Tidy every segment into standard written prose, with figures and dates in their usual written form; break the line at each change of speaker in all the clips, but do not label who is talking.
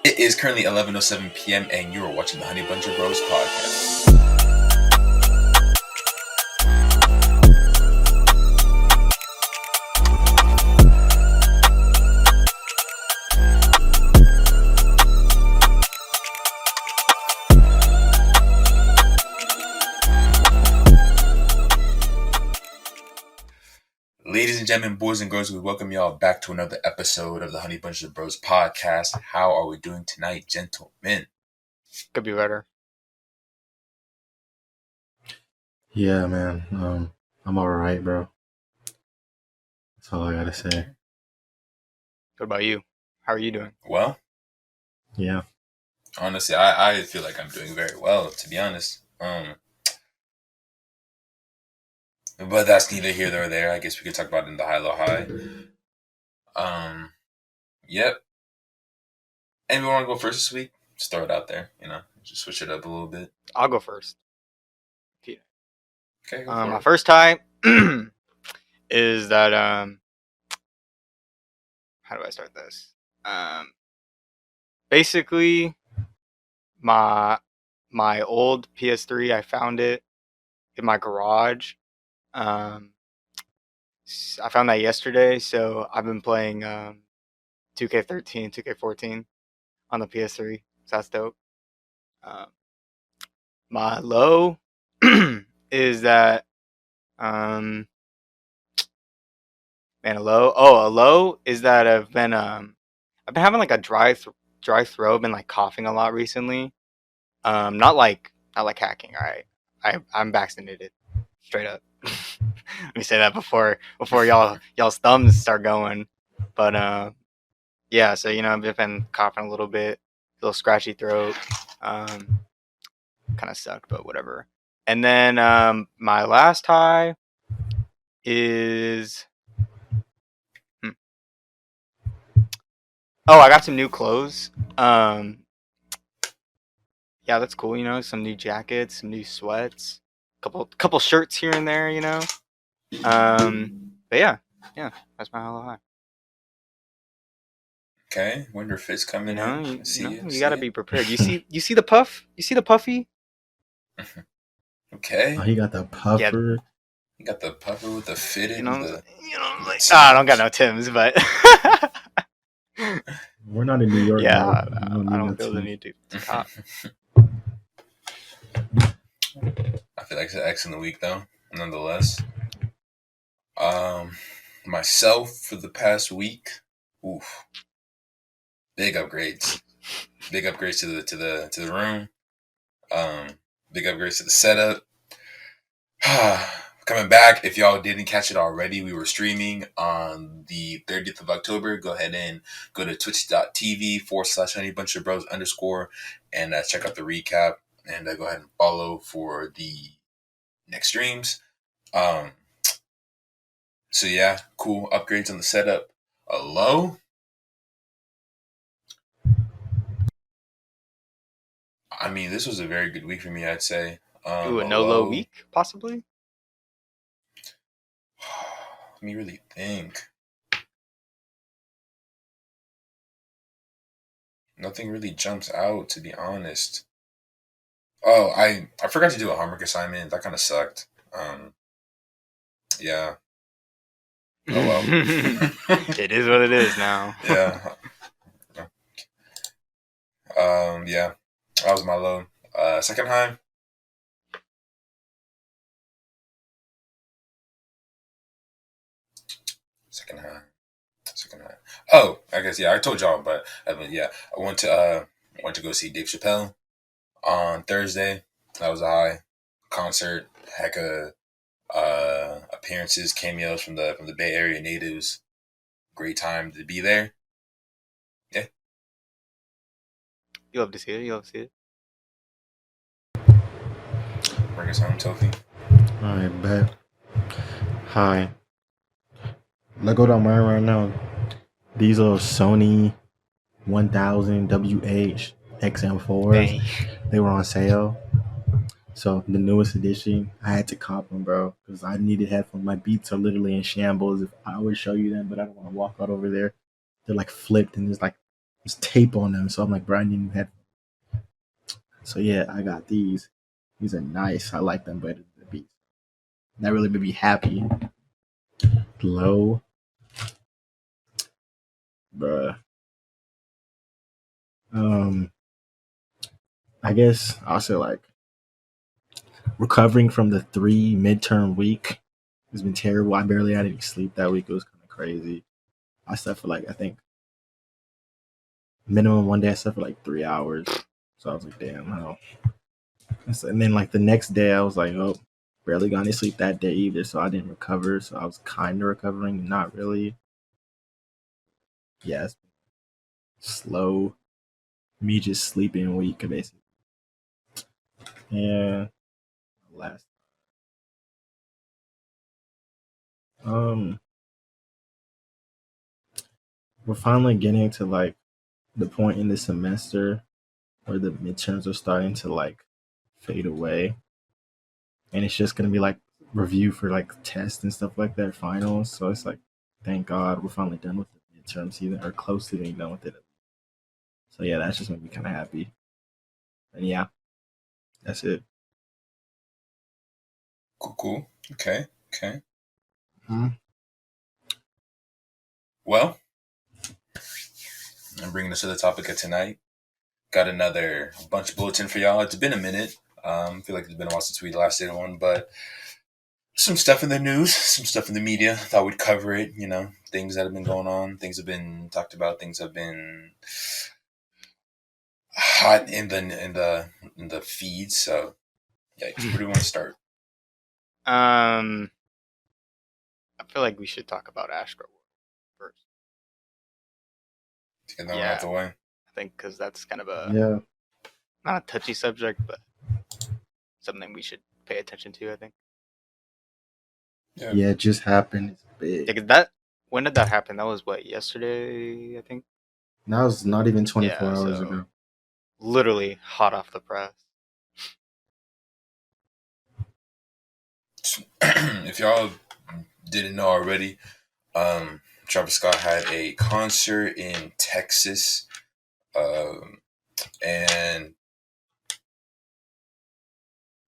It is currently 11:07 p.m. and you are watching the Honey Buncher Bros podcast. Ladies and gentlemen, boys and girls, we welcome y'all back to another episode of the Honey Buncher Bros podcast. How are we doing tonight, gentlemen?
Could be better.
Yeah, man. I'm all right, bro. That's all I gotta say.
What about you? How are you doing?
Well,
Yeah.
honestly, I feel like I'm doing very well, to be honest. But that's neither here nor there. I guess we could talk about it in the high, low, high. Yep. Anyone want to go first this week? Just throw it out there, just switch it up a little bit.
I'll go first.
Okay.
My first tie is that how do I start this? Basically, my old PS3, I found it in my garage. I found that yesterday, so I've been playing 2K13, 2K14 on the PS3. So that's dope. My low is that a low is that I've been having like a dry throat, been like coughing a lot recently. Not like hacking, all right. I'm vaccinated, straight up. Let me say that before y'all's thumbs start going. But yeah, so I've been coughing a little bit, a little scratchy throat. Kind of sucked, but whatever. And then my last high is I got some new clothes. Yeah, that's cool, some new jackets, some new sweats, couple shirts here and there, But yeah, that's my hello high.
Okay, winter fit's coming in.
You gotta be prepared. You see the puff? You see the puffy?
Okay.
Oh, he got the puffer.
Yeah. You got the puffer with the fitted.
I don't got no Timbs, but
we're not in New York.
Yeah, I don't feel the need to cop.
I feel like it's an excellent week though, nonetheless. Myself for the past week, big upgrades. Big upgrades to the room. Big upgrades to the setup. Coming back, if y'all didn't catch it already, we were streaming on the 30th of October. Go ahead and go to twitch.tv/honeybuncherbros_ and check out the recap and go ahead and follow for the next streams. So yeah, cool upgrades on the setup. A low. I mean, this was a very good week for me, I'd say.
A low week, possibly?
Let me really think. Nothing really jumps out, to be honest. Oh, I forgot to do a homework assignment. That kind of sucked. Yeah. Oh well.
It is what it is now.
Yeah. Yeah. That was my low. Second high. Second high. Oh, I guess I told y'all, but I went to go see Dave Chappelle on Thursday. That was a high concert. Heck of appearances, cameos from the Bay Area natives. Great time to be there. Yeah.
You love to see it.
Bring us home, Tofi.
All right, bet. Hi. Let's go to mine right now. These are Sony 1000 WH XM4s. They were on sale. So the newest edition, I had to cop them, bro, because I needed headphones. My Beats are literally in shambles. I would show you them, but I don't want to walk out over there. They're like flipped and there's like there's tape on them. So I'm like, bro, I need new headphones. So yeah, I got these. These are nice. I like them better than the Beats. That really made me happy. Low, bruh. Um, I guess I'll say like recovering from the 3 midterm week has been terrible. I barely had any sleep that week. It was kind of crazy. I slept for like I think minimum one day I slept for like 3 hours. So I was like, damn, how? And then like the next day I was like, oh, barely got any sleep that day either. So I didn't recover. So I was kind of recovering, not really. Yes, slow. Me just sleeping week basically. Yeah. Last. Um, we're finally getting to like the point in the semester where the midterms are starting to like fade away, and it's just gonna be like review for like tests and stuff like that, finals. So it's like, thank God we're finally done with the midterm season or close to being done with it. So yeah, that's just made me kind of happy. And yeah, that's it.
Cool. Okay.
Hmm.
Well, I'm bringing us to the topic of tonight. Got another bunch of bulletin for y'all. It's been a minute. I feel like it's been a while since we last did one, but some stuff in the news, some stuff in the media. Thought we'd cover it. Things that have been going on, things have been talked about, things have been hot in the feed. So, yeah, where do we want to start?
I feel like we should talk about Astro first.
To get that one out the way.
I think because that's kind of a
Yeah.
not a touchy subject, but something we should pay attention to. I think.
Yeah, it just happened. It's big.
Yeah, 'cause when did that happen? That was what, yesterday, I think.
That was not even 24
Yeah,
hours
so
ago.
literally hot off the press.
If y'all didn't know already, Travis Scott had a concert in Texas, and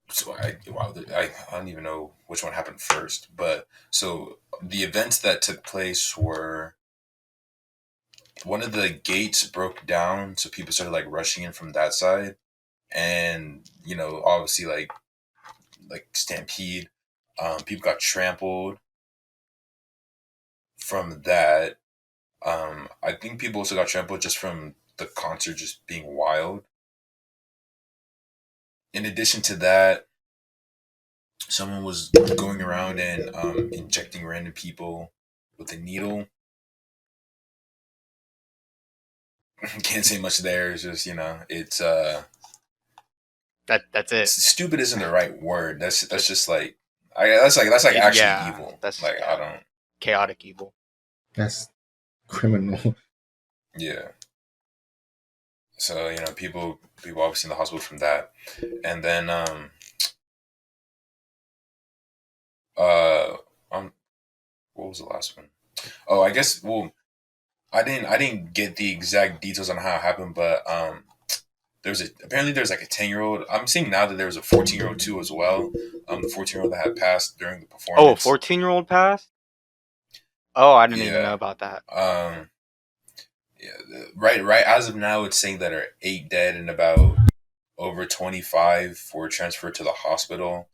so I don't even know which one happened first, but so the events that took place were one of the gates broke down, so people started like rushing in from that side, and obviously like stampede, people got trampled from that. I think people also got trampled just from the concert just being wild. In addition to that, someone was going around and injecting random people with a needle. Can't say much there. It's just it's
That's it.
stupid isn't the right word. That's just like that's like actually evil.
That's
Like I don't.
chaotic evil.
That's criminal.
Yeah. So people obviously in the hospital from that, and then uh what was the last one? Oh, I guess I didn't get the exact details on how it happened, but apparently there's like a 10-year-old. I'm seeing now that there was a 14-year-old too as well. The 14-year-old that had passed during the performance.
Oh, a 14-year-old passed? Oh, I didn't even
Yeah.
know about that.
Yeah, right. As of now, it's saying that are 8 dead and about over 25 were transferred to the hospital.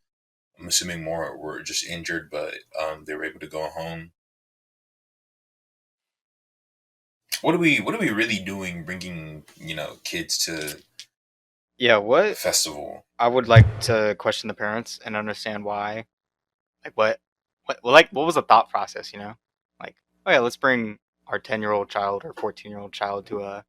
I'm assuming more were just injured, but they were able to go home. What are we really doing? Bringing kids to
Yeah,
the
what?
festival?
I would like to question the parents and understand why. Like what was the thought process? Like, oh yeah, let's bring our 10-year-old child or 14-year-old child to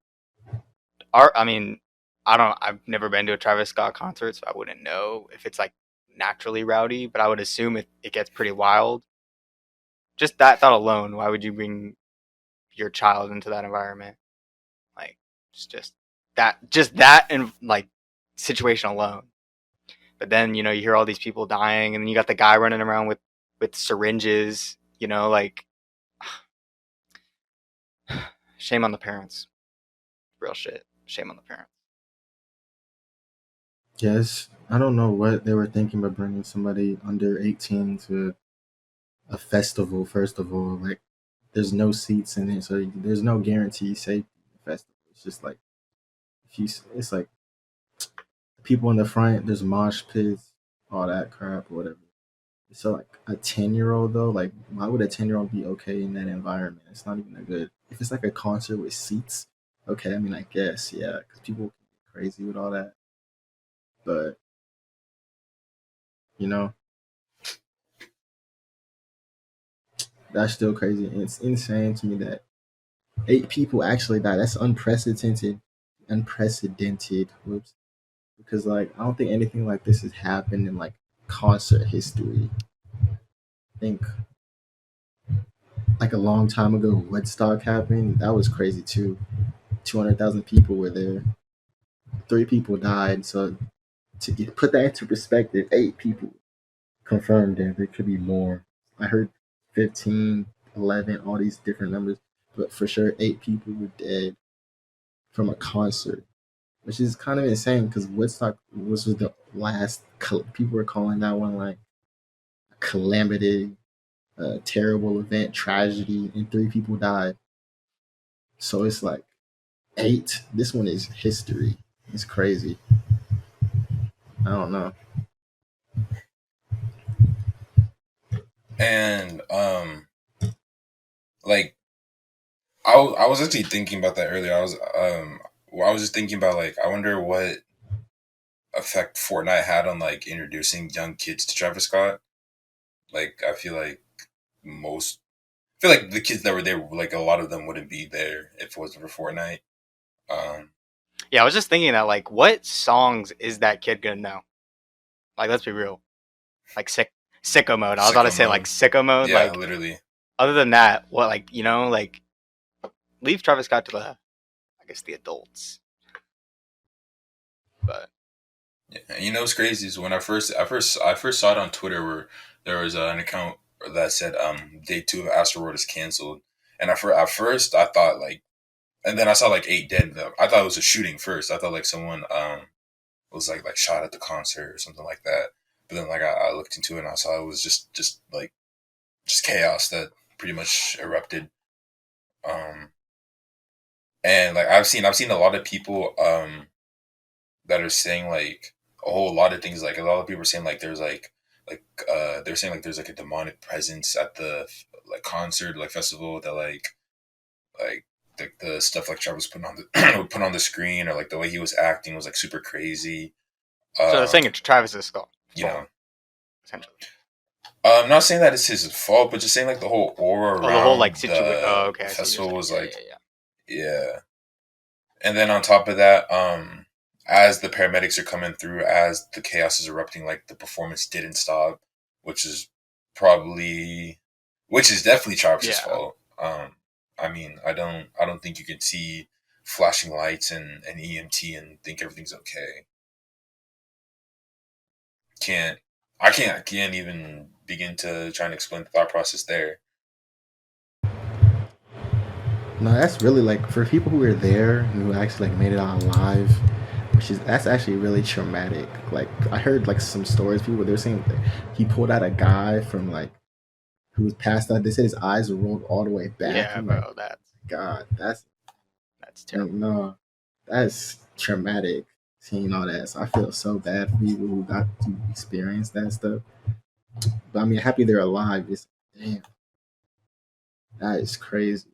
I mean, I've never been to a Travis Scott concert, so I wouldn't know if it's like naturally rowdy, but I would assume it gets pretty wild. Just that thought alone, why would you bring your child into that environment? Like, just that and like situation alone. But then you hear all these people dying, and then you got the guy running around with syringes. Like shame on the parents. real shit. Shame on the parents.
Yes, I don't know what they were thinking about bringing somebody under 18 to a festival. First of all, like there's no seats in it, so there's no guarantee safety in the festival. It's just like if you, it's like people in the front. There's mosh pits, all that crap, or whatever. So like a 10-year-old though, like why would a 10-year-old be okay in that environment? It's not even a good. If it's like a concert with seats, okay. I mean, I guess yeah, because people can get crazy with all that. But you know, that's still crazy. And it's insane to me that 8 people actually died. That's unprecedented. Unprecedented. Whoops. Because like I don't think anything like this has happened in like concert history. I think like a long time ago, Woodstock happened. That was crazy too. 200,000 people were there. 3 people died. So put that into perspective, 8 people confirmed there. There could be more. I heard 15, 11, all these different numbers, but for sure 8 people were dead from a concert, which is kind of insane because Woodstock was the last. People were calling that one like a calamity, a terrible event, tragedy, and 3 people died. So it's like 8. This one is history. It's crazy. I don't know.
And like I was actually thinking about that earlier. I was just thinking about like I wonder what effect Fortnite had on like introducing young kids to Travis Scott. Like I feel like most I feel like the kids that were there, like a lot of them wouldn't be there if it wasn't for Fortnite. Um,
Yeah, I was just thinking that, like, what songs is that kid gonna know? Like, let's be real. Like, sicko mode. I was about to
Sicko
say,
mode.
like, sicko mode.
Yeah,
Like,
literally.
other than that, what, like, like, leave Travis Scott to I guess, the adults. But
Yeah. And what's crazy is when I first saw it on Twitter where there was an account that said day 2 of Astroworld is canceled, and at first I thought like, and then I saw like 8 dead. I thought it was a shooting first. I thought like someone was like shot at the concert or something like that. But then like I looked into it and I saw it was just like just chaos that pretty much erupted. Um, and like I've seen a lot of people that are saying like a whole lot of things. Like a lot of people are saying like there's like they're saying like there's like a demonic presence at the like concert like festival that like the stuff like Travis put on the put on the screen, or like the way he was acting was like super crazy.
so they're saying it's Travis's fault,
You know,
essentially.
I'm not saying that it's his fault, but just saying like the whole aura
Oh,
around
the whole like situation. Oh,
the
okay. I see what
festival
you're
was
saying.
like,
Yeah.
yeah. And then on top of that, as the paramedics are coming through, as the chaos is erupting, like the performance didn't stop, which is probably, which is definitely Travis's
Yeah.
fault. I mean, I don't think you can see flashing lights and an EMT and think everything's okay. I can't even begin to try and explain the thought process there.
No, that's really like for people who were there and who actually like made it out alive, that's actually really traumatic. Like I heard like some stories, people they're saying that he pulled out a guy from like who was passed out. They said his eyes were rolled all the way back.
Yeah,
I'm
bro.
like,
That's
God, that's
terrible.
no, that's traumatic. Seeing all that, so I feel so bad for people who got to experience that stuff. But I mean, happy they're alive. It's damn, that is crazy.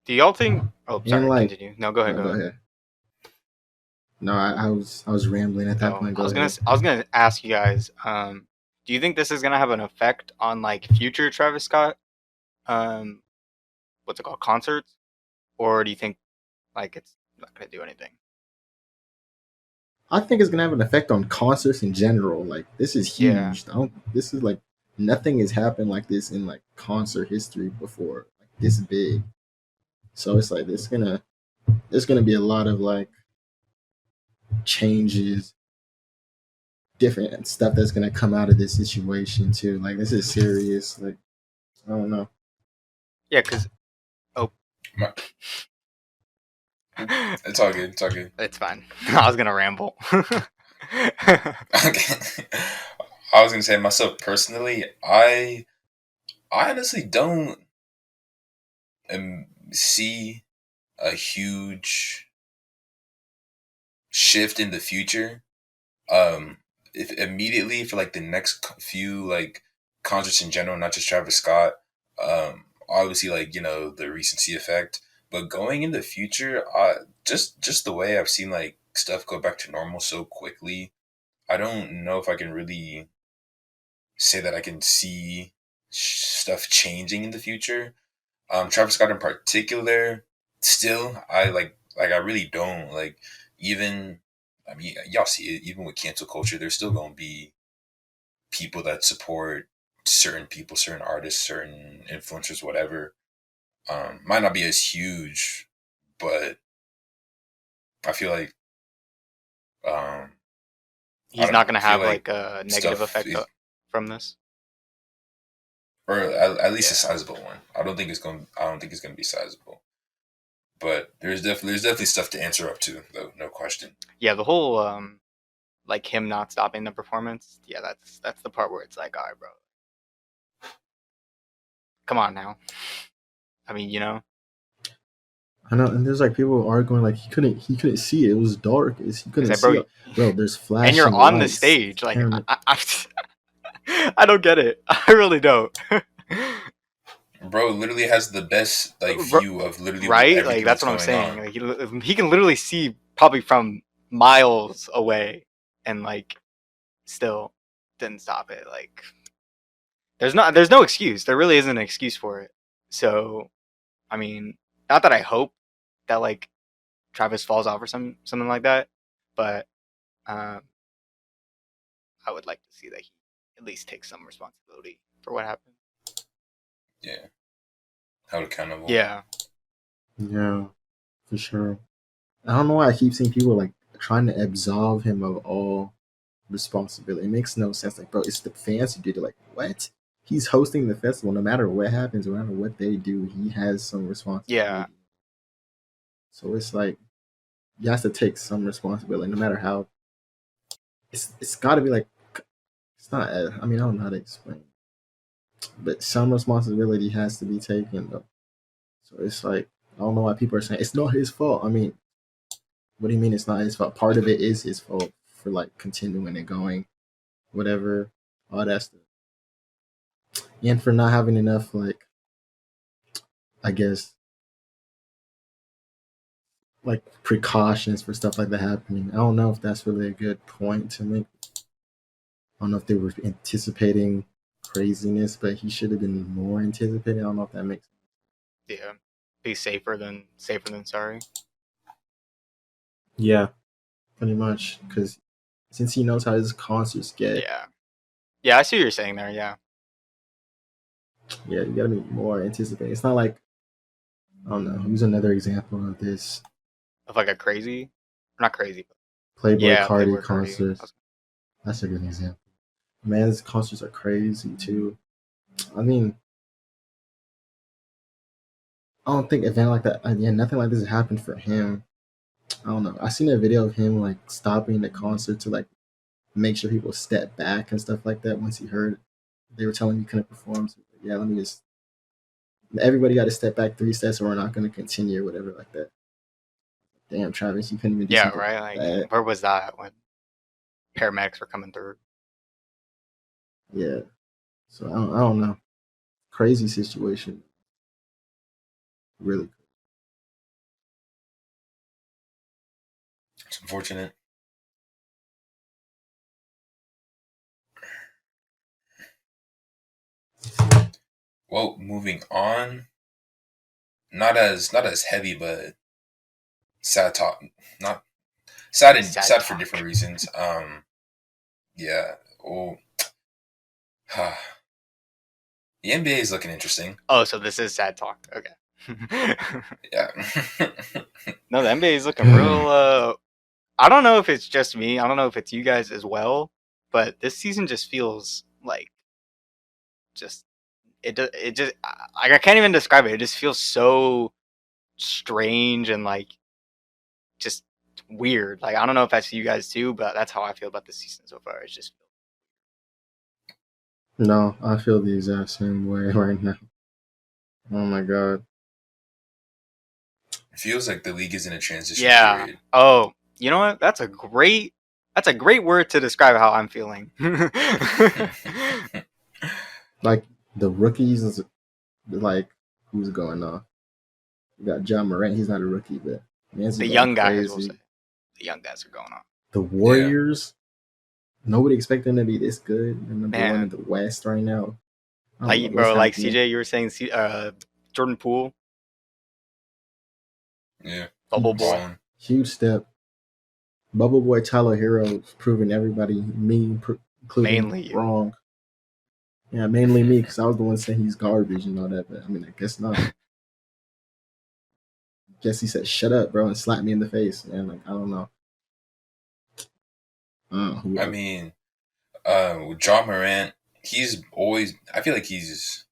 Do y'all think? Oh,
And
sorry.
like,
Continue. No, go ahead.
no,
Go
go
ahead.
ahead. No, I was rambling at that
Oh,
point.
I
Go
was
ahead.
gonna ask you guys. Do you think this is gonna have an effect on like future Travis Scott? Um, what's it called? Concerts, or do you think like it's not gonna do anything?
I think it's gonna have an effect on concerts in general. Like this is
Yeah.
huge. This is like nothing has happened like this in like concert history before, like this big. So it's like there's gonna be a lot of like changes, different stuff that's gonna come out of this situation too. Like this is serious. Like I don't know.
Yeah, cause oh,
My, It's all good. It's all good.
It's fine. I was gonna ramble.
Okay. I was gonna say myself personally, I honestly don't see a huge shift in the future. Um, if immediately for like the next few like concerts in general, not just Travis Scott. Obviously like the recency effect, but going in the future, just the way I've seen like stuff go back to normal so quickly, I don't know if I can really say that I can see stuff changing in the future. Travis Scott in particular, still, I really don't like even. I mean, y'all see it even with cancel culture. There's still gonna be people that support certain people, certain artists, certain influencers, whatever. Might not be as huge, but I feel like um, I
He's
don't know.
not gonna
I feel
have
like
like a negative
stuff
effect
is,
from this.
or at least a
Yeah.
sizable one. I don't think it's going. I don't think it's going to be sizable. But there's definitely stuff to answer up to, though, no question.
Yeah, the whole like him not stopping the performance. Yeah, that's the part where it's like, all right, bro, come on now. I mean,
I know, and there's like people arguing like he couldn't see it. It was dark. He
it's
couldn't
like,
see
bro,
it. Bro, there's
and you're
flashing
on the
lights,
stage. Like,
camera.
I don't get it. I really don't.
Bro literally has the best like view of literally
Right? Like
everything
that's
that's
what I'm
going
saying.
on.
Like he can literally see probably from miles away, and like still didn't stop it. Like there's no excuse. There really isn't an excuse for it. So I mean, not that I hope that like Travis falls off or something like that, but um, I would like to see that he at least takes some responsibility for what happened.
Yeah, held accountable.
Yeah,
Yeah, for sure. I don't know why I keep seeing people like trying to absolve him of all responsibility. It makes no sense. Like, bro, it's the fans who did it. Like, what? He's hosting the festival. No matter what happens, no matter what they do, he has some
yeah,
responsibility. So it's like he has to take some responsibility, no matter how. It's got to be like it's not. I mean, I don't know how to explain, but some responsibility has to be taken though. So it's like I don't know why people are saying it's not his fault. I mean, what do you mean it's not his fault? Part of it is his fault for like continuing and going, whatever, all that stuff, and for not having enough like I guess like precautions for stuff like that happening. I don't know if that's really a good point to make. I don't know if they were anticipating craziness, but he should have been more anticipating. I don't know if that makes
yeah. Be safer than sorry.
Yeah, pretty much. Because since he knows how his concerts get,
Yeah, yeah. I see what you're saying there. Yeah,
yeah, you gotta be more anticipating. It's not like I don't know. Use another example of this
of like a crazy, not crazy, but
Playboy
yeah,
Cardi
Playboy Cardi.
concert. That's a good example. Man's concerts are crazy too. I mean, I don't think event like that. Yeah, nothing like this has happened for him. I don't know. I seen a video of him like stopping the concert to like make sure people step back and stuff like that. Once he heard they were telling him he couldn't perform, so yeah, let me just. Everybody got to step back 3 steps, or we're not going to continue, or whatever like that. Damn, Travis, you couldn't even do
Yeah,
something
right.
like
Like
that.
where was that when paramedics were coming through?
Yeah. So I don't know. Crazy situation. Really.
It's unfortunate. Well, moving on. Not as heavy, but sad talk. Not sad and
Sad
sad for
talk.
different reasons. Yeah. Oh, the NBA is looking interesting.
Oh, so this is sad talk. Okay.
Yeah.
No, the NBA is looking real. I don't know if it's just me. I don't know if it's you guys as well. But this season just feels like just it just I can't even describe it. It just feels so strange and like weird. Like, I don't know if that's you guys too, but that's how I feel about this season so far. It's just
No, I feel the exact same way right now. Oh my god.
It feels like the league is in a transition
yeah.
period.
Oh, you know what? That's a great word to describe how I'm feeling.
Like the rookies is like who's going off? You got John Moran, he's not a rookie, but man's
The
going
young guys will
crazy.
say. The young guys are going on.
The Warriors, nobody expect them to be this good. They're number one
Man.
in the West right now. I don't know
Like,
what's
bro, like
happening.
CJ, you were saying, Jordan Poole,
Yeah.
Bubble Boy.
Balling.
Huge step. Bubble Boy Tyler Hero proving everybody, me including,
Mainly you.
wrong. Yeah, mainly me because I was the one saying he's garbage and all that. But I mean, I guess not. Guess he said, "Shut up, bro," and slapped me in the face. Man, like I don't know. Who
I
else?
mean, with John Morant, he's always. I feel like he's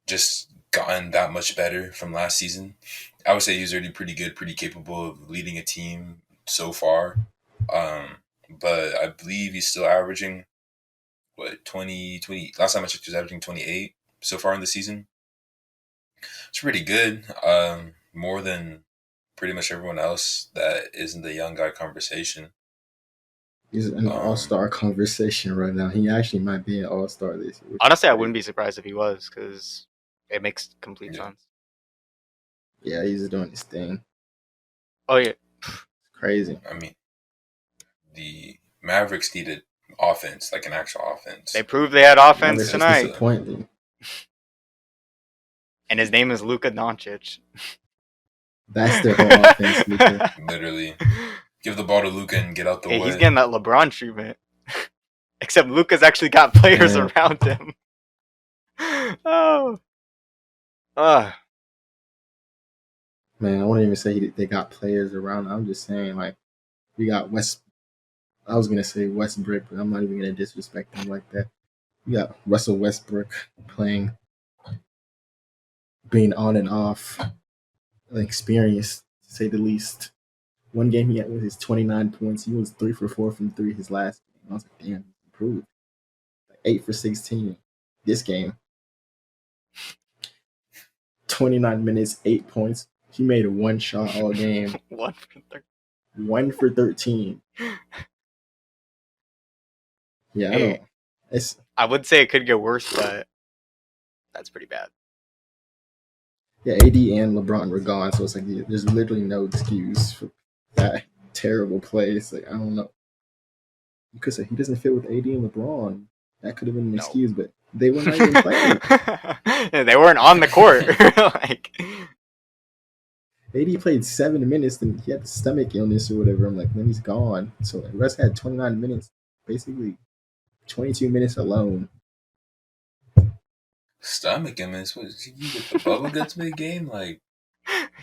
just gotten that much better from last season. I would say he's already pretty good, pretty capable of leading a team so far. But I believe he's still averaging what 20. Last time I checked, he was averaging 28 so far in the season. It's pretty good. More than pretty much everyone else that is in the young guy conversation.
He's in the all-star conversation right now. He actually might be an all-star this year.
Honestly, I wouldn't be surprised if he was, because it makes complete sense.
Yeah, he's doing his thing.
Oh yeah,
it's crazy.
I mean, the Mavericks needed offense, like an actual offense.
They proved they had offense
Mavericks
tonight.
Disappointing.
And his name is Luka Doncic.
That's their whole offense, Luka.
Literally. Give the ball to Luka and get out the way.
He's getting that LeBron treatment. Except Luka's actually got players around him. Oh.
Man, I wouldn't even say they got players around. I'm just saying, like, we got I was going to say Westbrook, but I'm not even going to disrespect him like that. We got Russell Westbrook playing, being on and off, experienced, to say the least. One game he had with his 29 points. He was 3 for 4 from 3 his last game. I was like, damn, he's improved. 8 for 16. This game, 29 minutes, 8 points. He made one shot all game. 1 for 13. Yeah, I don't.
I would say it could get worse, but that's pretty bad.
Yeah, AD and LeBron were gone, so it's like there's literally no excuse for that terrible play. It's like I don't know. You could say he doesn't fit with AD and LeBron. That could have been an excuse, but they were not even playing.
Yeah, they weren't on the court. Like,
AD played 7 minutes, and he had stomach illness or whatever. I'm like, then he's gone. So Russ had 29 minutes, basically 22 minutes alone.
Stomach illness? What? You get the bubble guts mid-game? Like,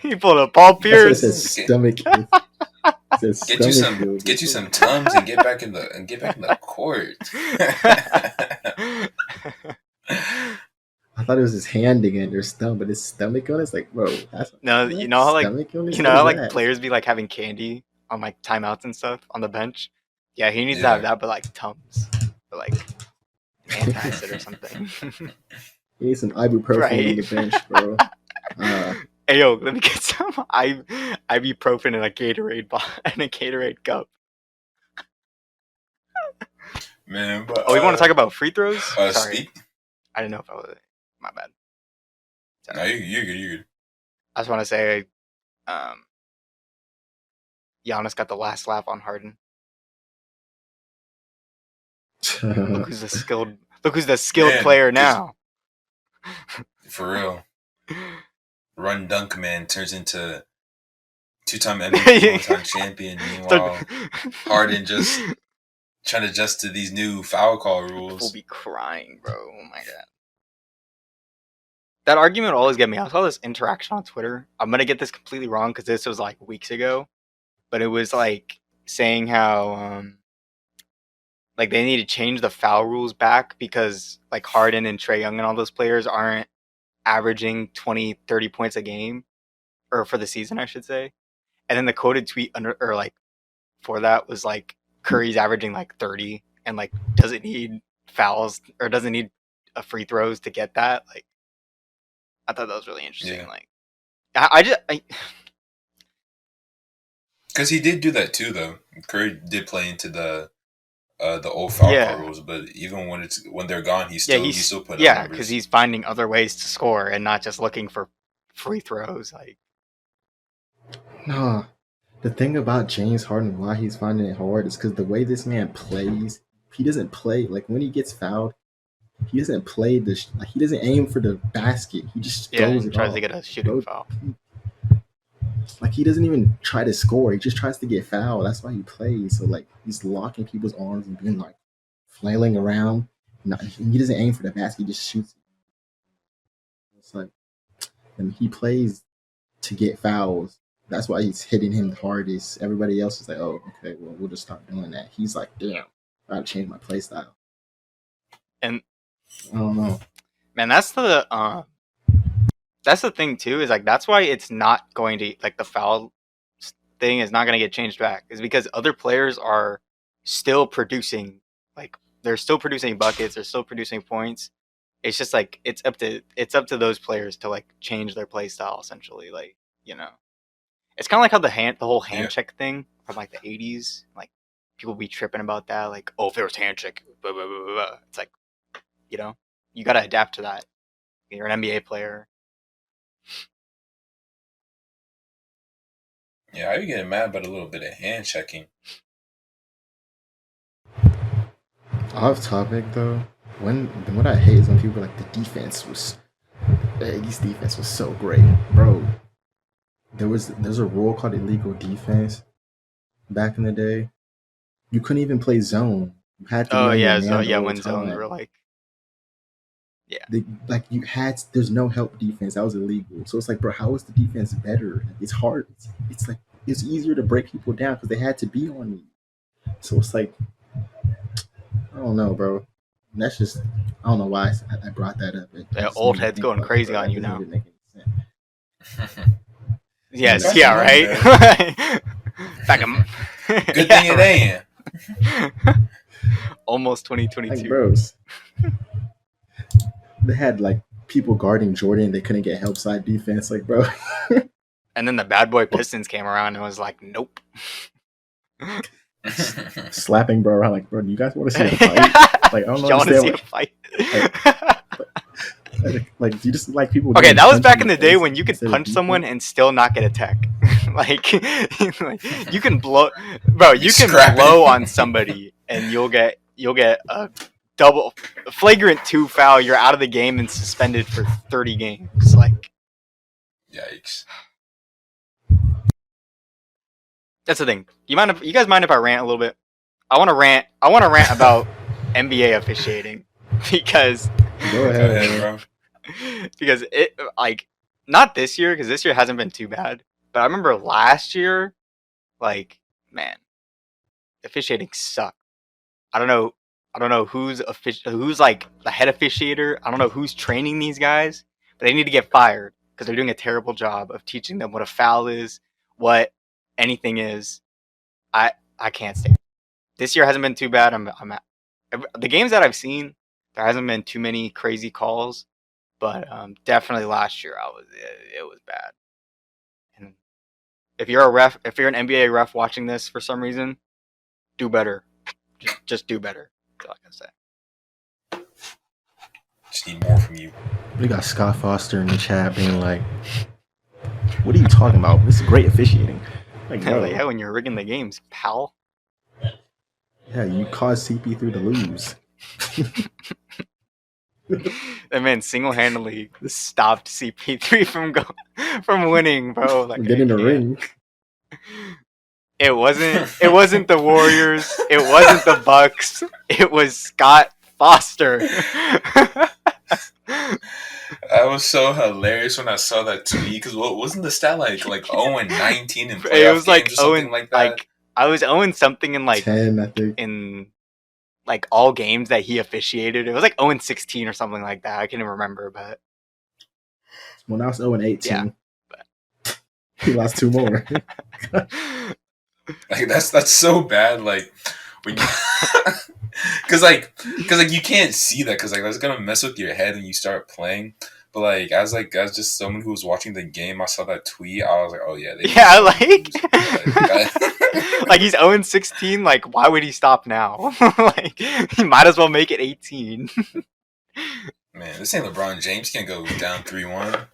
he pulled a Paul Pierce.
That's what it says. Stomach.
Get you some Tums and get back in the court.
I thought it was his hand again or stomach, but his stomach illness, like, bro.
No, you know how like players be like having candy on like timeouts and stuff on the bench. Yeah, he needs to have that, but like Tums, or like antacid or something.
He needs some ibuprofen on the bench, bro.
Hey yo, let me get some ibuprofen in a Gatorade cup.
Man, but
we want to talk about free throws? Sorry,
speak.
I didn't know if I was. My bad.
No, you're good. You're good.
I just want to say, Giannis got the last laugh on Harden. Look who's the skilled player now.
For real. Run dunk man turns into 2-time MVP, one-time champion. Meanwhile, Harden just trying to adjust to these new foul call rules.
We'll be crying, bro. Oh my god. That argument will always get me. I saw this interaction on Twitter. I'm gonna get this completely wrong because this was like weeks ago, but it was like saying how like they need to change the foul rules back because like Harden and Trae Young and all those players aren't averaging 20, 30 points a game, or for the season, I should say. And then the quoted tweet for that was like Curry's averaging like 30 and like doesn't need fouls or doesn't need free throws to get that. Like, I thought that was really interesting.
Yeah.
Like,
because he did do that too, though. Curry did play into the old foul call rules, but even when they're gone, he's still putting up numbers.
Because he's finding other ways to score and not just looking for free throws. Like,
no, the thing about James Harden, why he's finding it hard, is because the way this man plays, he doesn't play like when he gets fouled. He doesn't play he doesn't aim for the basket. He just throws it
tries
off.
to get a shooting foul.
Like, he doesn't even try to score. He just tries to get fouled. That's why he plays. So, like, he's locking people's arms and being, like, flailing around. He doesn't aim for the basket. He just shoots. It's like, and he plays to get fouls. That's why he's hitting him the hardest. Everybody else is like, oh, okay, well, we'll just stop doing that. He's like, damn, I gotta change my play style.
And
I don't know.
Man, that's the thing too, is like that's why it's not going to, like, the foul thing is not going to get changed back, is because other players are still producing, like, they're still producing buckets, they're still producing points. It's just like it's up to those players to like change their play style essentially. Like, you know, it's kind of like how the whole hand check thing from like the 80s, like people be tripping about that, like, oh, if there was hand check, blah, blah, blah, blah. It's like, you know, you got to adapt to that. You're an NBA player.
Yeah, I be getting mad about a little bit of hand checking.
Off topic though, what I hate is when people are like the defense was so great, bro. There's a rule called illegal defense back in the day. You couldn't even play zone. You had to be
when zones were like,
there's no help defense. That was illegal. So it's like, bro, how is the defense better? It's hard. It's like, it's easier to break people down because they had to be on you. So it's like, I don't know, bro. That's just, I don't know why I brought that up.
The old head's going crazy on you now.
Yes,
right?
Good thing it ain't.
Almost 2022.
Like, bros. They had like people guarding Jordan. They couldn't get help side defense. Like, bro.
And then the bad boy Pistons came around and was like, nope.
Slapping bro around like, bro, do you guys want to see a fight? Like, I don't know.
Y'all want to see a fight?
Like, do you just like people?
Okay, that was back in the day when you could punch someone and still not get a tech. like you can blow, bro. You can blow on somebody and you'll get a double flagrant 2 foul. You're out of the game and suspended for 30 games. Like,
yikes.
That's the thing. You guys mind if I rant a little bit? I want to rant about NBA officiating because
go ahead, bro.
Because it, like, not this year, because this year hasn't been too bad, but I remember last year, like, man, officiating sucked. I don't know who's like the head officiator. I don't know who's training these guys, but they need to get fired because they're doing a terrible job of teaching them what a foul is, what anything is. I can't stand it. This year hasn't been too bad. The games that I've seen, there hasn't been too many crazy calls, but definitely last year it was bad. And if you're an NBA ref watching this for some reason, do better. Just do better. That's all I gotta say.
Just need more from you.
We got Scott Foster in the chat being like, "What are you talking about? This is great officiating." Like,
yeah, when you're rigging the games, pal.
Yeah, you caused CP3 to lose.
That man single-handedly stopped CP3 from winning, bro. Like,
get in the ring.
It wasn't the Warriors. It wasn't the Bucks. It was Scott Foster.
That was so hilarious when I saw that tweet, because what wasn't the stat like 0-19 in playoff
it was like
games or something like that?
Like, I was 0-something in like
10, I think.
In like all games that he officiated. It was like 0-16 or something like that. I can't even remember, but
well, now it's 0-18.
Yeah,
He lost 2 more.
Like that's so bad. Like when you, cause you can't see that because like that's gonna mess with your head when you start playing. But as just someone who was watching the game, I saw that tweet. I was like, oh yeah, they
Yeah, like he's 0-16. Like, why would he stop now? Like, he might as well make it 18.
Man, this ain't LeBron James. Can't go down 3-1.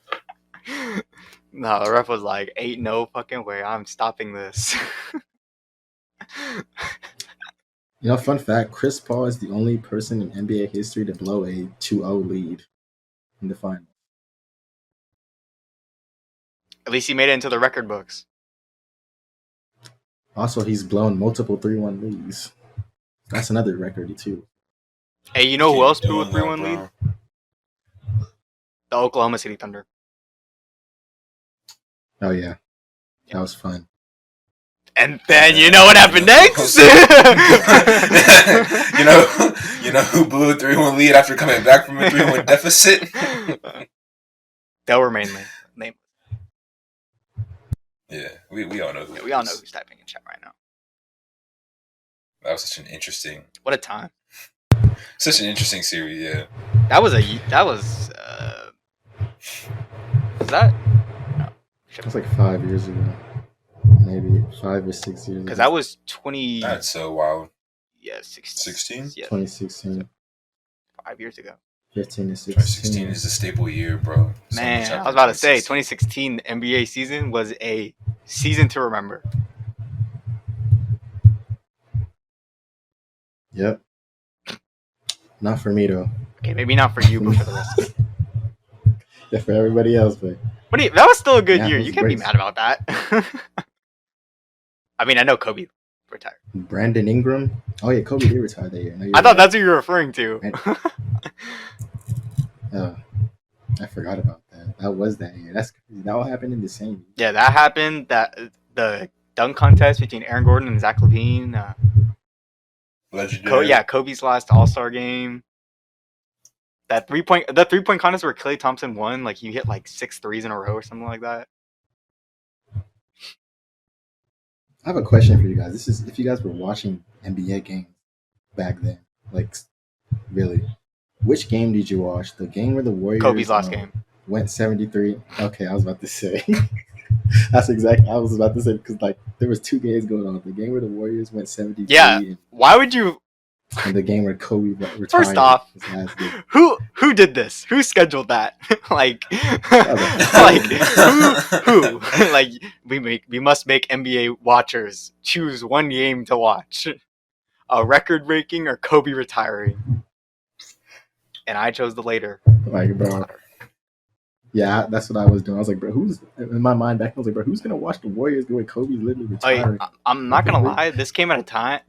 No, the ref was like, ain't no fucking way. I'm stopping this.
Fun fact: Chris Paul is the only person in NBA history to blow a 2-0 lead in the final.
At least he made it into the record books.
Also, he's blown multiple 3-1 leads. That's another record too.
Hey, you know who else blew a 3-1 lead? The Oklahoma City Thunder.
Oh yeah, that was fun.
And then you know what happened next?
you know who blew a 3-1 lead after coming back from a 3-1 deficit?
They'll remain nameless.
Yeah, we all know who.
Yeah, we all know who's typing in chat right now.
That was such an interesting.
What a time!
Such an interesting series, yeah.
Was that? No.
That's like 5 years ago. Maybe 5 or 6 years.
Because that was 20.
That's so wild.
Yeah,
16.
Yeah,
2016.
5 years ago.
15 to 16.
2016 is a staple year, bro.
Man, I was about to say 2016 NBA season was a season to remember.
Yep. Not for me though.
Okay, maybe not for you, but for the rest of it.
Yeah, for everybody else, but
that was still a good year.
it was
You can't be
great.
mad about that. I mean, I know Kobe retired.
Brandon Ingram. Oh yeah, Kobe did retire that year. No,
I thought that's what you were referring to.
I forgot about that. That was that year. That's crazy. That all happened in the same year.
Yeah, that happened. That the dunk contest between Aaron Gordon and Zach LaVine.
Legendary.
Kobe's last All-Star game. The 3-point contest where Klay Thompson won, like he hit like 6 threes in a row or something like that.
I have a question for you guys. This is if you guys were watching NBA games back then, like really, which game did you watch? The game where the Warriors
Kobe's last game
went 73. Okay, I was about to say. That's exactly I was about to say because like there was 2 games going on. The game where the Warriors went 73.
Yeah. Why would you?
And the game where Kobe retired.
First off, who did this? Who scheduled that? Like who? Like we must make NBA watchers choose one game to watch, a record breaking or Kobe retiring, and I chose the later.
Like bro. Yeah, that's what I was doing. I was like, bro, who's in my mind back? I was like, bro, who's gonna watch the Warriors go when Kobe's literally retiring?
I'm not gonna lie. This came at a time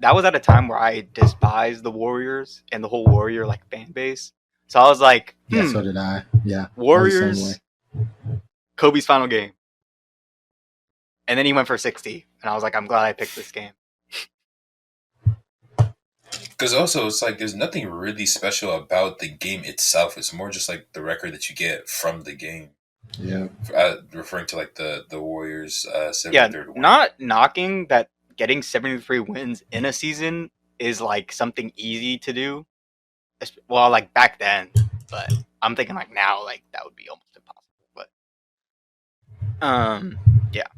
where I despised the Warriors and the whole Warrior like fan base. So I was like,
yeah, so did I. Yeah,
Warriors, Kobe's final game, and then he went for 60, and I was like, I'm glad I picked this game.
Because also, it's like there's nothing really special about the game itself. It's more just like the record that you get from the game.
Yeah.
Referring to like the Warriors
73rd win. Not knocking that getting 73 wins in a season is like something easy to do. Well, like back then. But I'm thinking like now, like that would be almost impossible. But yeah.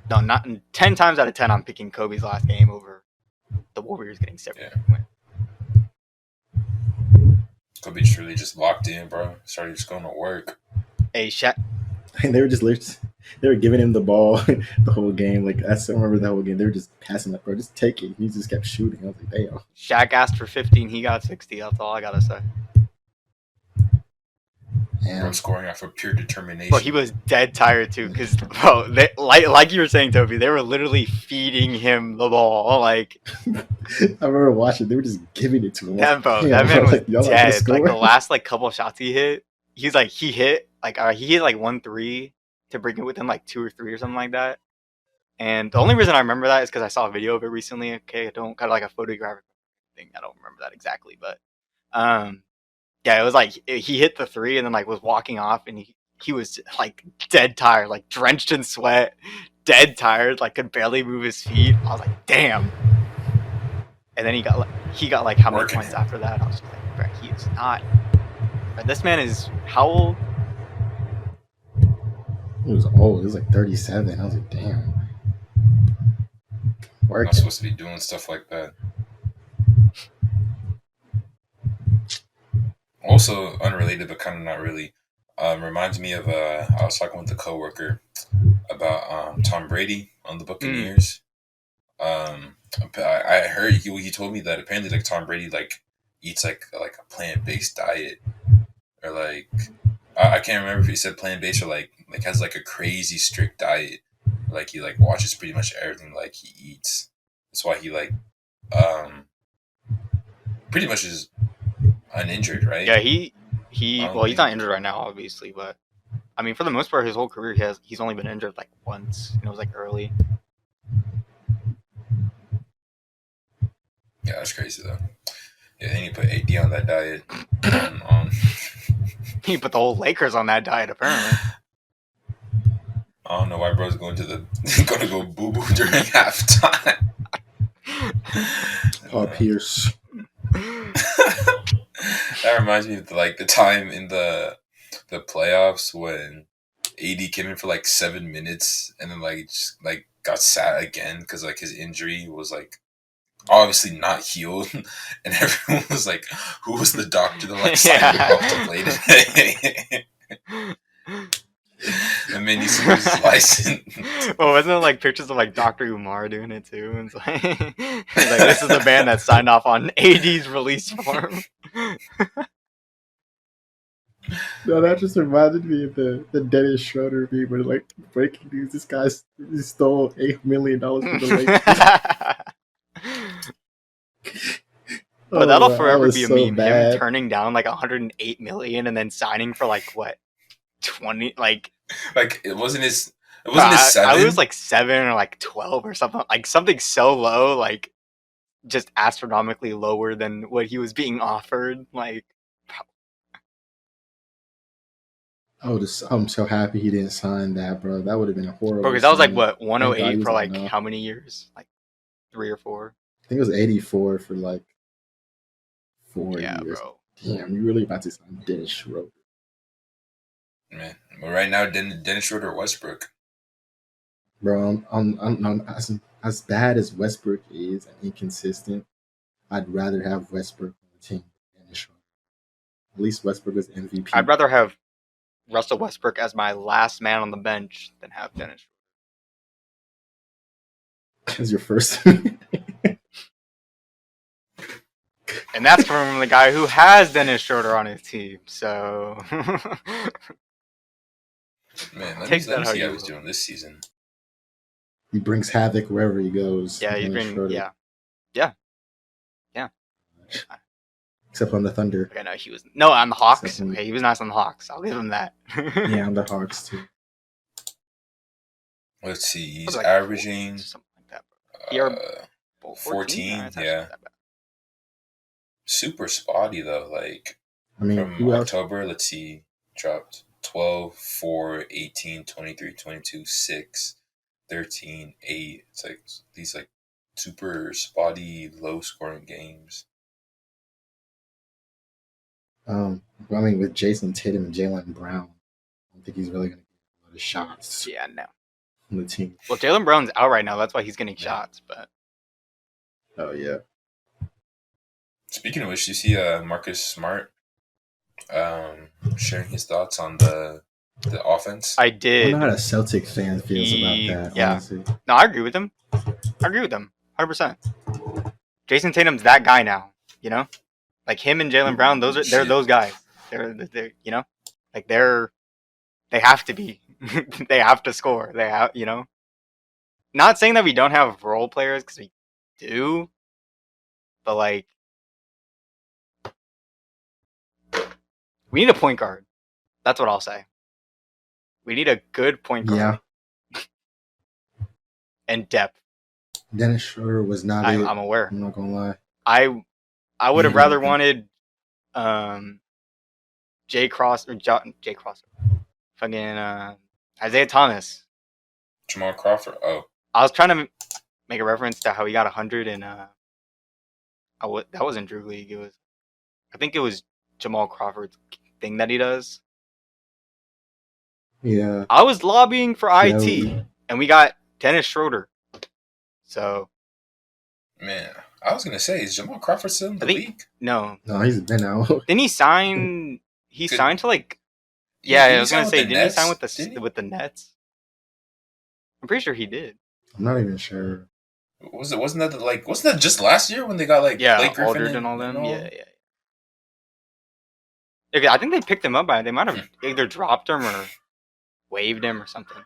No, not 10 times out of 10 I'm picking Kobe's last game over the Warriors getting 73 wins.
Kobe just really just locked in, bro. Started just going to work.
Hey, Shaq.
And they were giving him the ball the whole game. Like I still remember the whole game. They were just passing it, bro. Just take it. He just kept shooting. I was like, damn.
Shaq asked for 15. He got 60. That's all I gotta say.
Bro, scoring off of pure determination.
But he was dead tired too, because bro, like you were saying, Toby, they were literally feeding him the ball. Like
I remember watching, they were just giving it to him.
That man was like, dead. Like the last like couple shots he hit, he hit like 1-3 to bring it within like 2 or 3 or something like that. And the only reason I remember that is because I saw a video of it recently. Okay, I don't kind of like a photographic thing. I don't remember that exactly, but yeah, it was like he hit the 3 and then like was walking off and he was like dead tired, like drenched in sweat, dead tired, like could barely move his feet. I was like, damn. And then he got like how many
Working
points
him.
after that? I was just like, bro, he is not. Bro, this man is how old?
He was old. He was like 37. I was like, damn. Work.
Not supposed to be doing stuff like that. Also unrelated, but kind of not really. Reminds me of I was talking with a coworker about Tom Brady on the Buccaneers. I heard he told me that apparently like Tom Brady like eats like a plant-based diet, or like I can't remember if he said plant-based or like has like a crazy strict diet. Like he like watches pretty much everything like he eats. That's why he like pretty much is uninjured, right?
Yeah, well, he's not injured right now, obviously, but I mean, for the most part, his whole career he's only been injured like once, and it was like early.
Yeah, that's crazy though. Yeah, then you put AD on that diet.
He put the whole Lakers on that diet, apparently.
I don't know why bro's going to go boo boo during halftime.
Paul Pierce.
That reminds me of like the time in the playoffs when AD came in for like 7 minutes and then like just like got sat again because like his injury was like obviously not healed, and everyone was like, "Who was the doctor that like signed him off to play today?" And then he lose his license.
Well, wasn't it like pictures of like Dr. Umar doing it too? And it's like, this is the band that signed off on AD's release form.
No, that just reminded me of the Dennis Schroeder meme where like breaking news, this guy stole $8 million from the Lakers.
But that'll forever
that
be a
so
meme.
bad.
Him turning down like 108 million and then signing for like what 20
like it wasn't his 7.
I was like 7 or like 12 or something, like something so low, like just astronomically lower than what he was being offered. Like,
I'm so happy he didn't sign that, bro. That would have been a horrible.
because that was like what
Thank God
108
he
for
was
like
enough.
how many years? Like 3 or 4.
I think it was 84 for like 4
Yeah,
years.
bro.
Damn, you really about to sign Dennis Schroeder?
Man, well, right now Dennis Schroeder or Westbrook.
Bro, I'm as bad as Westbrook is and inconsistent. I'd rather have Westbrook on the team than Dennis Schroeder. At least Westbrook is MVP.
I'd rather have Russell Westbrook as my last man on the bench than have Dennis.
as your first.
And that's from the guy who has Dennis Schroeder on his team. So,
Man, let
Take
me
that how
see
you
how he's
will.
doing this season.
He brings havoc wherever he goes.
yeah, he's
Dennis
been
Schroeder.
yeah.
Except on the Thunder.
Okay, no, he was on the Hawks.
Except
Okay, he was nice on the Hawks. I'll give him that.
Yeah, on the Hawks too.
Let's see, he's
Was like
averaging
something like that. Bro.
14,
That's actually
yeah.
not that bad.
Super spotty though. Like
I mean,
from
who else?
October, let's see, dropped 12, 4, 18, 23, 22, 6, 13, 8. It's like these like super spotty, low scoring games.
I mean, with Jason Tatum and Jaylen Brown, I don't think he's really going to get a lot of shots
Yeah, no.
from the team.
Well, Jaylen Brown's out right now. That's why he's getting shots. But
Oh yeah.
Speaking of which, you see Marcus Smart sharing his thoughts on the offense.
I
I
did.
don't know how a Celtic fan feels about that.
Yeah.
Honestly,
No, I agree with him. 100%. Jason Tatum's that guy now. You know, like him and Jaylen Brown. They're
Shit.
those guys. They're you know, like they have to be. They have to score. They have, you know. Not saying that we don't have role players, because we do, but like we need a point guard. That's what I'll say. We need a good point guard.
yeah.
And depth.
Dennis Schroeder was not it.
I'm aware.
I'm not gonna lie.
I would have
Yeah.
rather wanted Jay Crosser. Fucking Isaiah Thomas.
Jamal Crawford. Oh,
I was trying to make a reference to how he got 100 in that wasn't Drew League. I think it was Jamal Crawford's thing that he does.
Yeah.
I was lobbying for IT,
Joey.
and we got Dennis Schroeder. So,
man. I was going to say, is Jamal Crawford still in the league?
No,
he's been out.
Didn't he sign? He signed to like. Yeah, I was gonna say, didn't he sign with the Nets? I'm pretty sure he did.
I'm not even sure.
Wasn't that just last year when they got like Blake Griffin
Aldridge and all them? Yeah. Okay, I think they picked him up they might have either dropped him or waived him or something.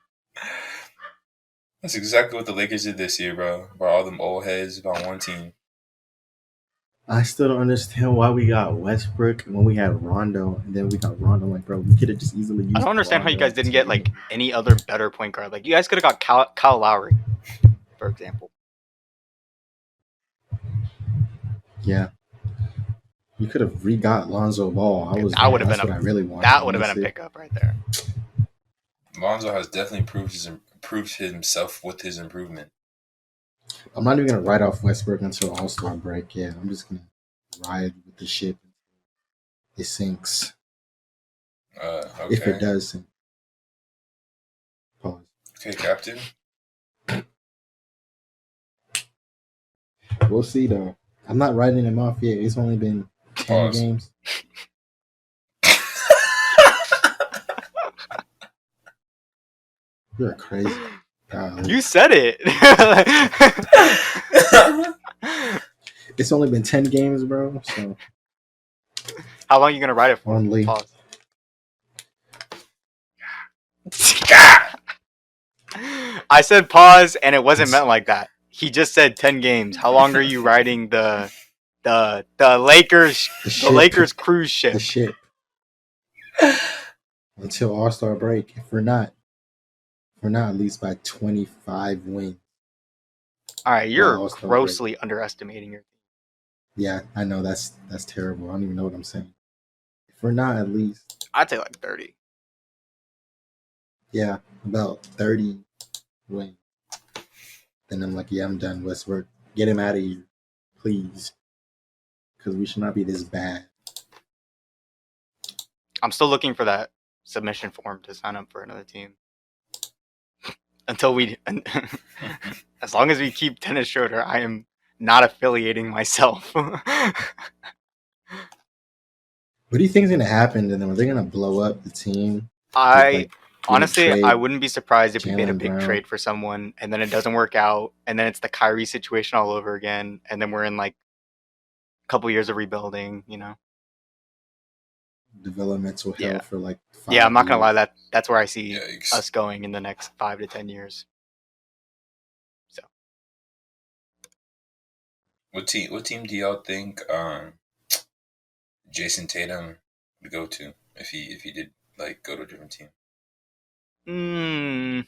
That's exactly what the Lakers did this year, bro. Brought all them old heads on one team.
I still don't understand why we got Westbrook when we had Rondo, and then we got Rondo. Like, bro, we could have just easily used.
I don't understand how you guys didn't get like any other better point guard. Like, you guys could have got Kyle Lowry, for example.
Yeah, you could have re-got Lonzo Ball.
That would have been
what I really wanted.
That would have been a pickup right there.
Lonzo has definitely proved himself with his improvement.
I'm not even gonna write off Westbrook until All-Star break. Yeah, I'm just gonna ride with the ship. It sinks.
Okay.
If it does sink. Pause.
Okay, Captain.
We'll see though. I'm not writing him off yet. It's only been 10 games. You're crazy. Golly.
You said it.
It's only been 10 games, bro. So
how long are you gonna write it for?
Only.
Pause. I said pause, and it wasn't meant like that. He just said 10 games. How long are you riding the Lakers Lakers cruise ship?
The ship. Until All-Star break. If we're not at least by 25 wins.
All right, you're grossly underestimating your team.
Yeah, I know that's terrible. I don't even know what I'm saying. If we're not at least,
I'd say like 30.
Yeah, about 30 wins. Then I'm like, yeah, I'm done. Westbrook, get him out of here, please, because we should not be this bad.
I'm still looking for that submission form to sign up for another team. As long as we keep Dennis Schroeder, I am not affiliating myself.
What do you think is going to happen to them? Are they going to blow up the team?
Honestly, I wouldn't be surprised if we made a big
Brown.
trade for someone and then it doesn't work out and then it's the Kyrie situation all over again and then we're in like a couple years of rebuilding, you know?
Developmental hell for like 5
Yeah, I'm not going to
years.
lie. That's where I see
Yikes.
us going in the next 5 to 10 years. So,
What team do y'all think Jason Tatum would go to if he did like go to a different team?
I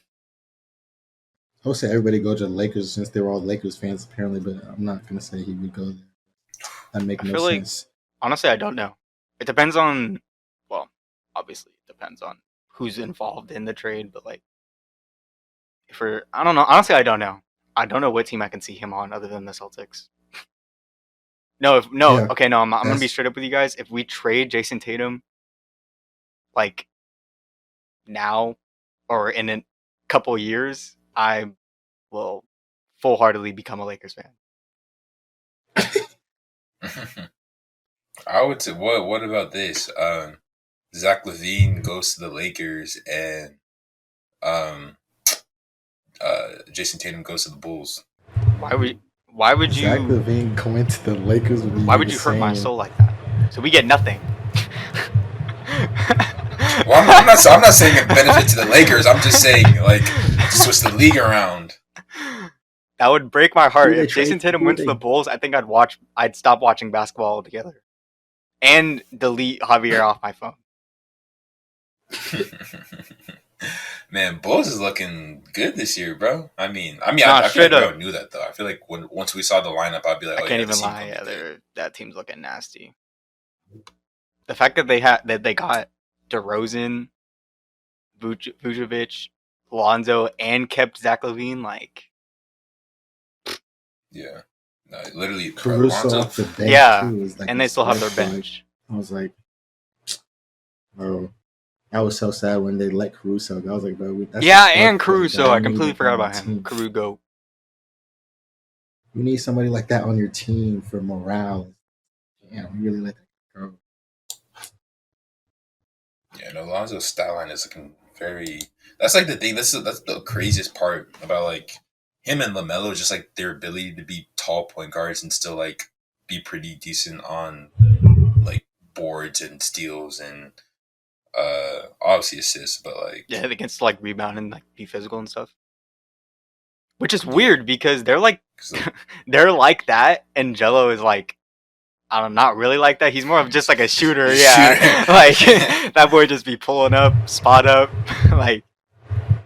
would say everybody go to the Lakers since they were all Lakers fans apparently, but I'm not going to say he would go there. That makes no sense.
Honestly, I don't know. It depends on, well, obviously it depends on who's involved in the trade, but like, I don't know. Honestly, I don't know. I don't know what team I can see him on other than the Celtics. I'm going to be straight up with you guys. If we trade Jason Tatum, like, now or in a couple years, I will full-heartedly become a Lakers fan.
I would say, what about this? Zach LaVine goes to the Lakers and Jason Tatum goes to the Bulls.
Why would you?
Zach LaVine going to the Lakers would be
Why would you hurt my soul like that? So we get nothing.
Well, I'm not saying a benefit to the Lakers. I'm just saying like switch the league around.
That would break my heart.
Who
If Jason Tatum went to the Bulls, I think I'd stop watching basketball altogether, and delete Javier off my phone.
Man, Bulls is looking good this year, bro. I feel like everyone knew that though. I feel like once we saw the lineup, I'd be like,
I can't even lie. Yeah, that team's looking nasty. The fact that they got DeRozan, Vucevic, Lonzo, and kept Zach LaVine. Like,
Yeah. No, literally,
Caruso
Lonzo.
off the bench
yeah,
too was like,
and they still have their
like,
bench.
I was like, bro, that was so sad when they let Caruso go. I was like, bro, that's
Yeah,
the
and
spark plug
Caruso.
that
I
we
completely
need
forgot
on
about
the
him.
team.
Caruso.
You need somebody like that on your team for morale. Damn, you really let that go.
Yeah, no, Lonzo's style line is looking very. That's like the thing. That's the craziest part about like him and LaMelo. Just like their ability to be tall point guards and still like be pretty decent on like boards and steals and obviously assists, but like
Yeah, they can still like rebound and like be physical and stuff. Which is
Yeah.
weird because they're like they're like that, and Jello is like, I don't know, not really like that. He's more of just like a shooter, yeah. Like that boy just be pulling up, spot up, like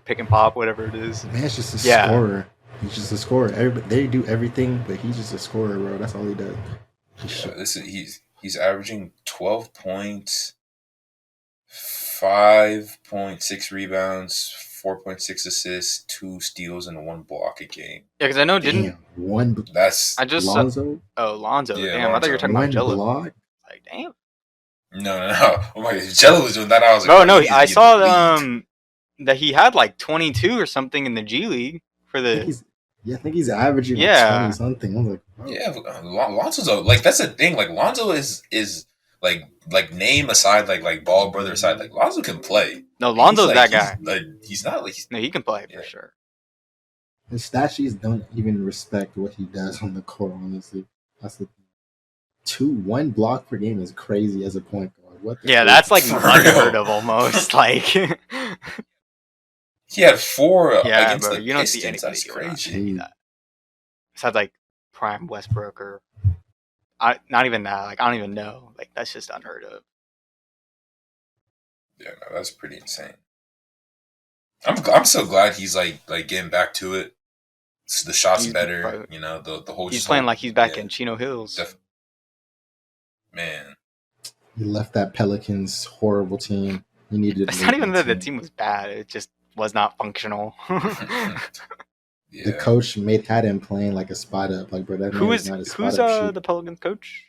pick and pop, whatever it is.
Man's just a
Yeah.
scorer. He's just a scorer. They do everything, but he's just a scorer, bro. That's all he does.
He's averaging 12 points, 5.6 rebounds, 4.6 assists, 2 steals, and 1 block a game.
Yeah, because I know
Damn, one.
That's
I just
Lonzo.
Lonzo.
Yeah,
Damn, I thought you were talking
One
about Jello.
block.
Like, damn.
no. Oh my god, Jello was doing that. I was like,
Bro,
bro,
no,
he needs to
I
be in the
saw
league.
that he had like 22 or something in the G League for
I
the.
think he's averaging like
Yeah.
20 something. I was like, bro.
Yeah, Lonzo's like that's the thing. Like Lonzo is like name aside, like Ball brother aside, like Lonzo can play.
No, Lonzo's that guy.
He's not like
No, he can play
Yeah.
for sure.
His stat sheets don't even respect what he does on the court. Honestly, that's the thing. 1 block per game is crazy as a point guard. What? The
Yeah,
freak?
that's like
For
unheard
real.
of almost. Like,
he had 4
yeah,
against
bro,
the
you don't see
Pistons.
anybody
That's
doing
crazy.
any of that. Besides like prime Westbrook or, not even that. Like, I don't even know. Like, that's just unheard of.
Yeah, no, that's pretty insane. I'm so glad he's like getting back to it. The shot's
He's
better,
probably-
you know. The whole
He's
just
playing
whole-
like he's back
yeah,
in Chino Hills.
Man,
He left that Pelicans horrible team. He needed.
It's not even that the team was bad. It just was not functional.
yeah.
The coach had him playing like a spot up. Like, bro, that man is not a spot
who's
up shooter.
the Pelicans coach?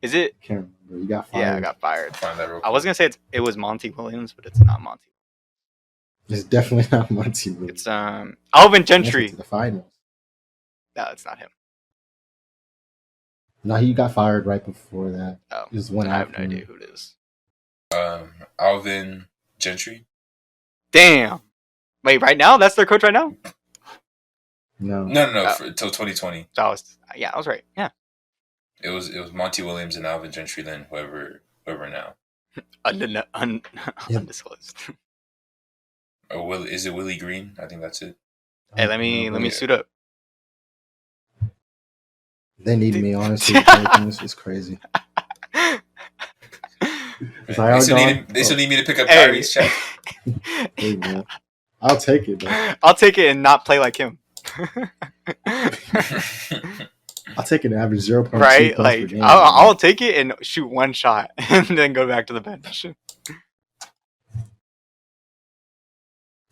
Is it?
Can't remember. He got fired.
Yeah, I got fired.
Find that real
I was gonna say it was Monty Williams, but it's not Monty.
It's definitely not Monty Williams.
It's Alvin Gentry.
To the finals.
No, it's not him.
No, he got fired right before that.
Oh,
Just one
I have no
after him.
idea who it is.
Alvin Gentry.
Damn. Wait, right now? That's their coach right now?
No.
No,
Oh.
Until 2020.
So I was right. Yeah.
It was Monty Williams and Alvin Gentry. Then whoever now.
Undisclosed.
Is it Willie Green? I think that's it.
Hey, let me suit up.
They need me, honestly. The Pelicans is crazy. Is
They still need me to pick up Kyrie's check.
Hey, man. I'll take it, though.
I'll take it and not play like him.
I'll take an average 0.2
Right?
points per
Like,
game.
I'll take it and shoot 1 shot and then go back to the bench.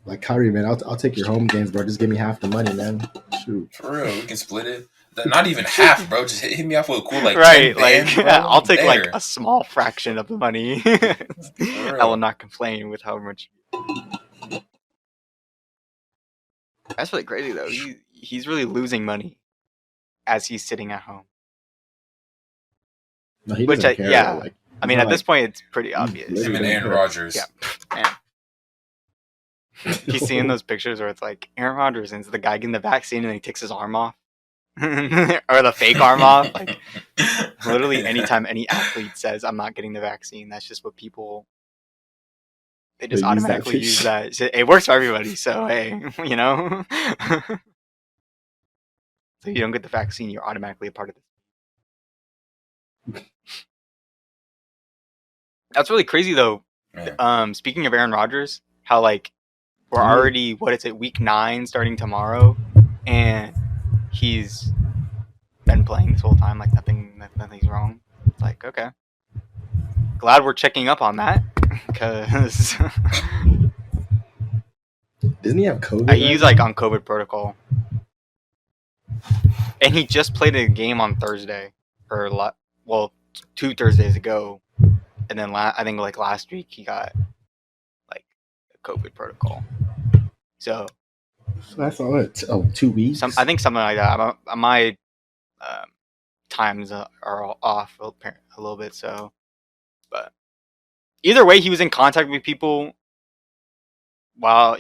Like, Kyrie, man, I'll take your home games, bro. Just give me half the money, man. Shoot.
For real, we can split it. Not even half, bro. Just hit me off with a cool like
Right,
10
like
band, bro.
I'll take
There.
like a small fraction of the money. I will not complain with how much. That's really crazy though. He's really losing money as he's sitting at home.
No, he
Which
doesn't care.
yeah.
Like,
I mean,
not
at this point, it's pretty obvious.
Him and Aaron Rodgers.
Yeah, man. He's seeing those pictures where it's like Aaron Rodgers and it's the guy getting the vaccine and he takes his arm off. Or the fake arm off. Like, literally anytime any athlete says I'm not getting the vaccine, that's just what people they just
They use that
automatically use
picture.
that. It works for everybody, so hey, you know. So you don't get the vaccine, you're automatically a part of it. That's really crazy though.
Yeah.
Speaking of Aaron Rodgers, how like we're already week 9 starting tomorrow, and he's been playing this whole time like nothing's wrong. It's like, okay, glad we're checking up on that because
Doesn't he have COVID?
He's like on COVID protocol, and he just played a game on Thursday, or 2 Thursdays ago, and then I think like last week he got like a COVID protocol. So
that's all it. 2 weeks.
I think something like that. My times are off a little bit. So, but either way, he was in contact with people. While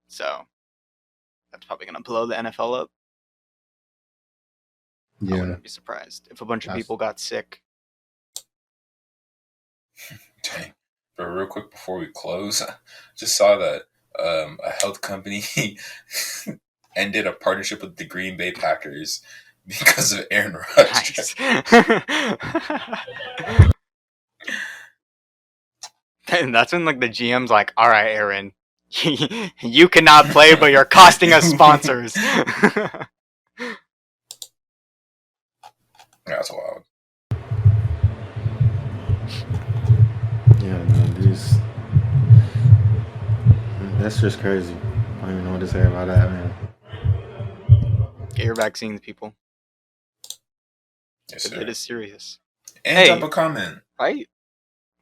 so that's probably gonna blow the NFL up.
Yeah.
I wouldn't be surprised if a bunch of people got sick.
Dang. But real quick before we close, I just saw that a health company ended a partnership with the Green Bay Packers because of Aaron Rodgers.
Nice. And that's when like the GM's like, all right, Aaron, you cannot play, but you're costing us sponsors.
That's wild.
Yeah, man, that's just crazy. I don't even know what to say about that, man.
Get your vaccines, people.
Yes, sir.
It is serious.
And drop a comment.
Right?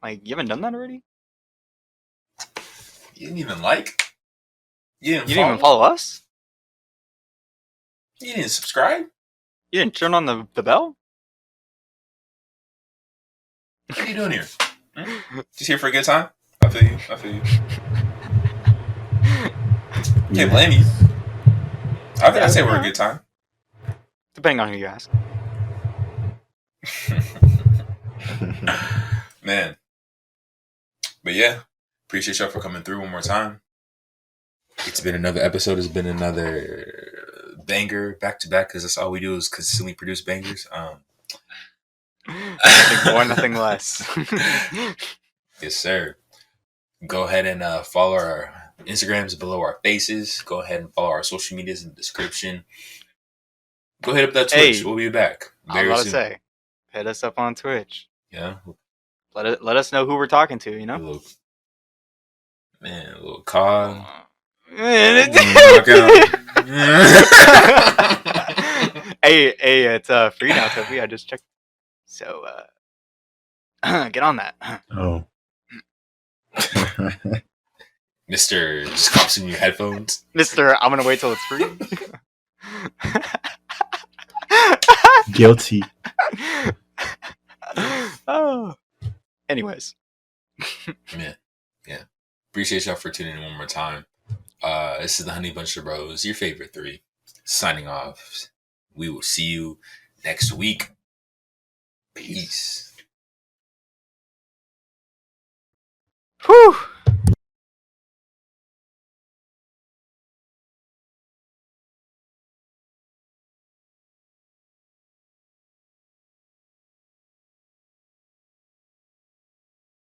Like, you haven't done that already?
You didn't even like? You didn't
even follow us?
You didn't subscribe?
You didn't turn on the bell?
What are you doing here? Just here for a good time? I feel you. Can't blame you. I say we're a good time.
Depending on who you ask.
Man. But yeah, appreciate y'all for coming through one more time. It's been another episode. It's been another banger back to back, because that's all we do is consistently produce bangers.
Nothing more, nothing less.
Yes, sir. Go ahead and follow our Instagrams below our faces. Go ahead and follow our social medias in the description. Go hit up that Twitch.
Hey,
we'll be back
very soon. I was about to say, hit us up on Twitch.
Yeah.
Let us know who we're talking to, you know?
A little COD.
Hey, it's free now, Toby. I just checked. So, get on that.
Oh.
Mr. Just cops in your headphones.
Mr. I'm gonna wait till it's free.
Guilty.
Oh. Anyways.
Yeah. Appreciate y'all for tuning in one more time. This is the Honey Bunch of Bros, your favorite three. Signing off. We will see you next week. Peace.
Whew.